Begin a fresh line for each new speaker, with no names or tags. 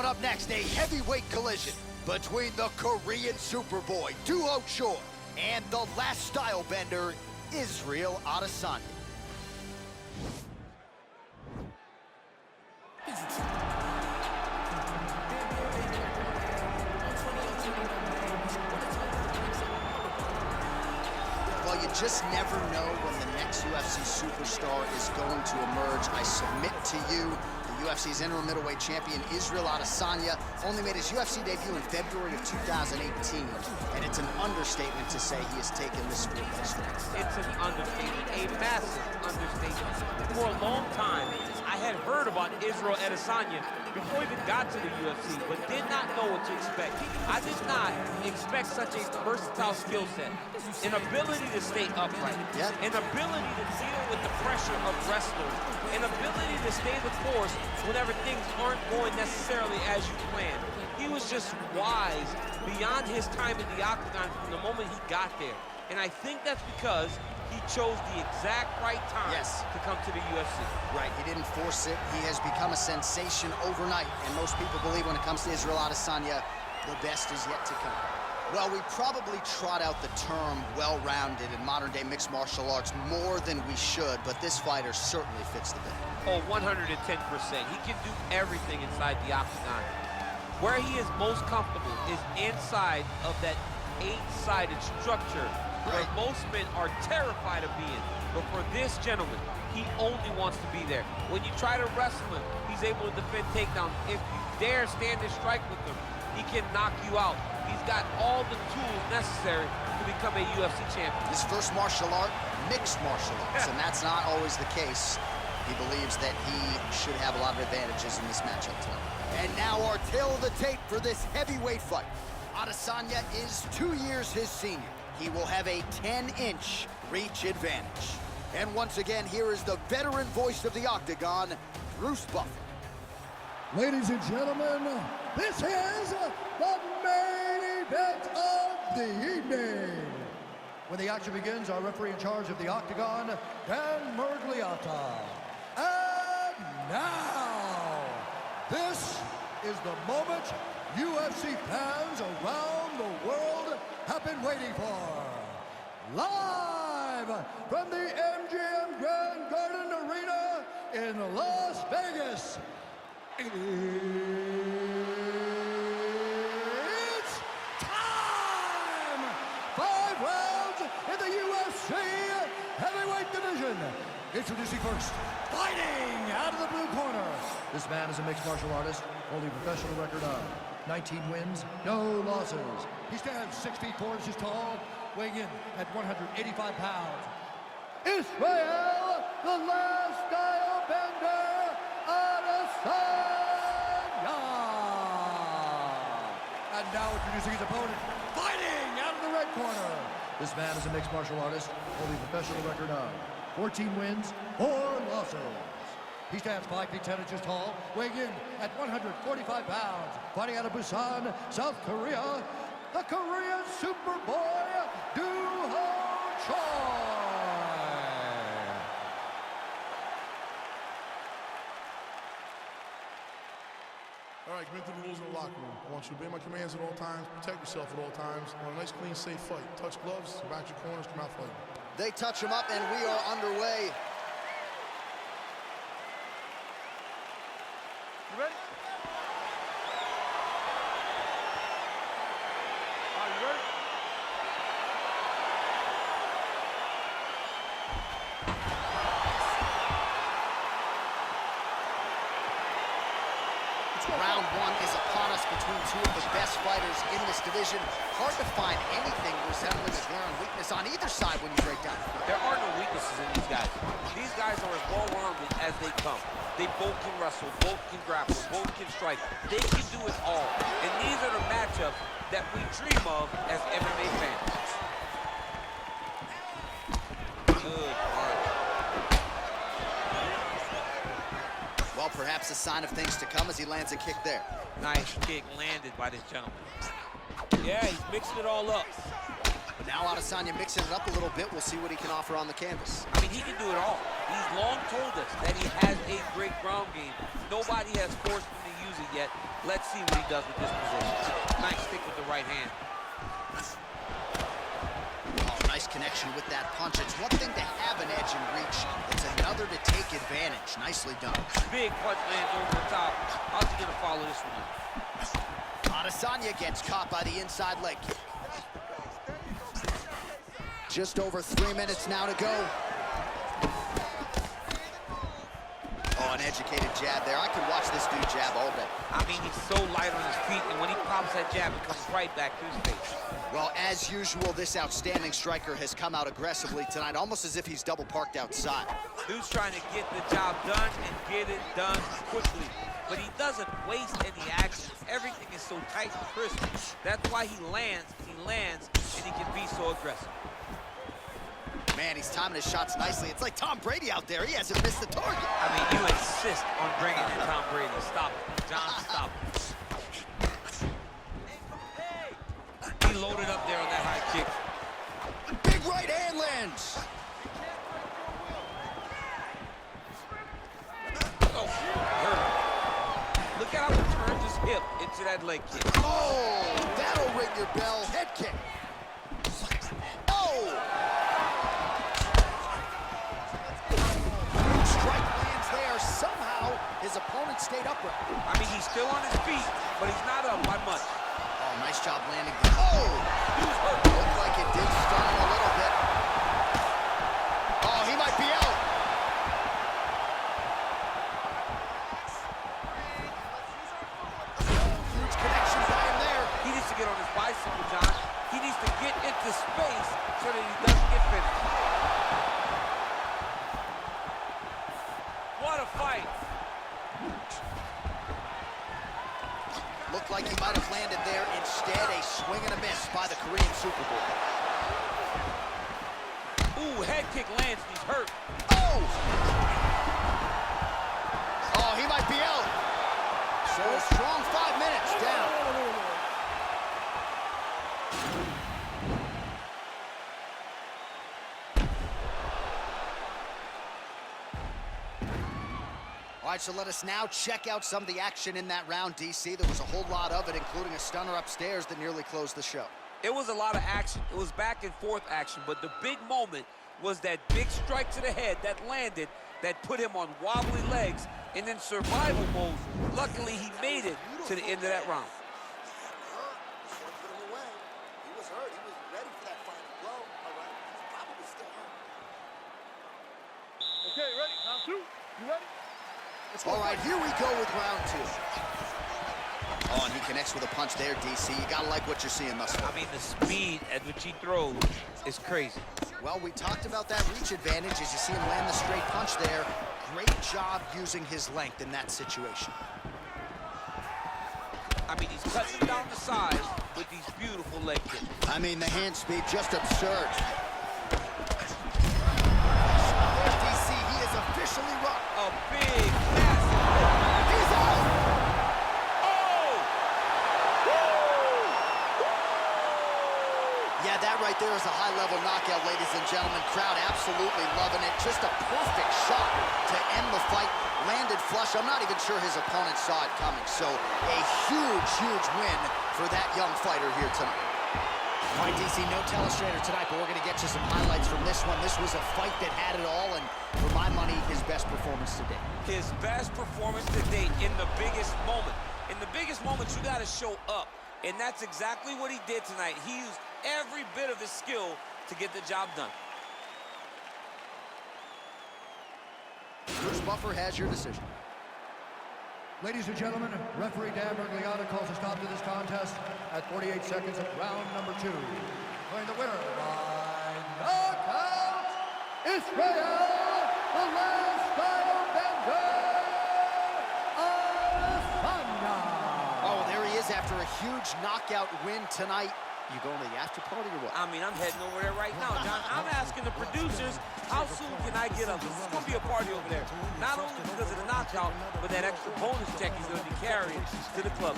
up next, a heavyweight collision between the Korean Superboy, Duho Choi, and the last style bender, Israel Adesanya. Well, you just never know when the next UFC superstar is going to emerge. I submit to you, the UFC's interim middleweight champion, Israel Adesanya, only made his UFC debut in February of 2018. And it's an understatement to say he has taken this sport by storm.
It's an understatement, a massive understatement. For a long time, I had heard about Israel Adesanya before he even got to the UFC, but did not know what to expect. I did not expect such a versatile skill set, an ability to stay upright, an ability to deal with the pressure of wrestlers, an ability to stay the course whenever things aren't going necessarily as you planned. He was just wise beyond his time in the octagon from the moment he got there. And I think that's because he chose the exact right time to come to the UFC.
Right, he didn't force it. He has become a sensation overnight. And most people believe when it comes to Israel Adesanya, the best is yet to come. Well, we probably trot out the term well-rounded in modern-day mixed martial arts more than we should, but this fighter certainly fits the bill.
Oh, 110%. He can do everything inside the octagon. Where he is most comfortable is inside of that 8-sided structure where most men are terrified of being. But for this gentleman, he only wants to be there. When you try to wrestle him, he's able to defend takedowns. If you dare stand and strike with him, he can knock you out. He's got all the tools necessary to become a UFC champion.
His first martial art, mixed martial arts, and that's not always the case. He believes that he should have a lot of advantages in this matchup tonight. And now our tale of the tape for this heavyweight fight. Adesanya is 2 years his senior. He will have a 10-inch reach advantage. And once again, here is the veteran voice of the Octagon, Bruce Buffer.
Ladies and gentlemen, this is the main event of the evening. When the action begins, our referee in charge of the Octagon, Dan Murgliata. And now, this is the moment UFC fans around the world have been waiting for. Live from the MGM Grand Garden Arena in Las Vegas. It's time! 5 rounds in the UFC heavyweight division. Introducing first, fighting out of the blue corner. This man is a mixed martial artist, holding a professional record of 19 wins, no losses. He stands 6 feet 4 inches tall, weighing in at 185 pounds. Israel, the last style bender, Adesanya. And now introducing his opponent, fighting out of the red corner. This man is a mixed martial artist, holding a professional record of 14 wins, 4 losses. He stands 5 feet 10 inches tall, weighing in at 145 pounds. Fighting out of Busan, South Korea, the Korean Superboy, Duho Choi.
All right, commit to the rules in the locker room. I want you to obey my commands at all times, protect yourself at all times. I want a nice, clean, safe fight. Touch gloves, back your corners, come out fighting.
They touch him up, and we are underway.
You ready? Are you ready?
Round 1 is upon us between 2 of the best fighters in this division. Hard to find anything resembling a glaring weakness on either side when you break down.
There are no weaknesses in these guys. These guys are as well-rounded as they come. They both can wrestle, both can grapple, both can strike. They can do it all. And these are the matchups that we dream of as MMA fans. Good punch.
Well, perhaps a sign of things to come as he lands a kick there.
Nice kick landed by this gentleman. Yeah, he's mixing it all up.
But now Adesanya mixing it up a little bit. We'll see what he can offer on the canvas.
I mean, he can do it all. He's long told us that he has a great ground game. Nobody has forced him to use it it yet. Let's see what he does with this position. Nice stick with the right hand.
Oh, nice connection with that punch. It's one thing to have an edge and reach. It's another to take advantage. Nicely done.
Big punch lands over the top. How's he gonna follow this one up?
Adesanya gets caught by the inside leg kick. Just over 3 minutes now to go. Oh, an educated jab there. I could watch this dude jab all day.
I mean, he's so light on his feet, and when he pops that jab, it comes right back to his face.
Well, as usual, this outstanding striker has come out aggressively tonight, almost as if he's double parked outside.
Dude's trying to get the job done and get it done quickly. But he doesn't waste any action. Everything is so tight and crisp. That's why he lands, and he can be so aggressive.
Man, he's timing his shots nicely. It's like Tom Brady out there. He hasn't missed the target.
I mean, you insist on bringing in Tom Brady. Stop it. John, stop it. He loaded up there on that high kick.
Big right hand lands.
Oh, hurt him. Look at how he turns his hip into that leg kick.
Oh, that'll ring your bell. Head kick. Oh! Strike lands there. Somehow, his opponent stayed upright.
I mean, he's still on his feet, but he's not up by much.
Oh, nice job landing. Oh! Looked like it did stun him a little bit. Oh, he might be out. Huge connection by him there.
He needs to get on his bicycle, John. He needs to get into space so that he doesn't get finished. What a fight.
Looked like he might have landed there. Instead, a swing and a miss by the Korean Super Bowl.
Ooh, head kick lands and he's hurt.
Oh! Oh, he might be out. So a strong 5 minutes down. All right, so let us now check out some of the action in that round, DC. There was a whole lot of it, including a stunner upstairs that nearly closed the show.
It was a lot of action. It was back and forth action, but the big moment was that big strike to the head that landed, that put him on wobbly legs, and in survival mode, luckily he made it to the end of that round.
Okay, ready? Round two. You ready?
All right, here we go with round two. Oh, and he connects with a punch there, DC. You gotta like what you're seeing thus far.
I mean, the speed at which he throws is crazy.
Well, we talked about that reach advantage as you see him land the straight punch there. Great job using his length in that situation.
I mean, he's cutting down the size with these beautiful leg kicks.
I mean, the hand speed, just absurd. DC, he is officially rocked.
A big, massive.
He's out!
Oh!
Yeah, that right there is a high-level knockout, ladies and gentlemen. Crowd absolutely loving it. Just a perfect shot to end the fight. Landed flush. I'm not even sure his opponent saw it coming. So a huge, huge win for that young fighter here tonight. All right, DC, no telestrator tonight, but we're going to get you some highlights from this one. This was a fight that had it all, and for my money, his best performance to date.
His best performance to date in the biggest moment. In the biggest moments, you got to show up. And that's exactly what he did tonight. He used every bit of his skill to get the job done.
Bruce Buffer has your decision.
Ladies and gentlemen, referee Dan Bergliata calls a stop to this contest at 48 seconds of round number 2. Declaring the winner by knockout, Israel, the last title bender, Adesanya.
Oh, there he is after a huge knockout win tonight. You going to the after party or what?
I mean, I'm heading over there right now, John. I'm asking the producers, how soon can I get up? This is going to be a party over there. Not only because of the knockout, but that extra bonus check he's going to be carrying to the club.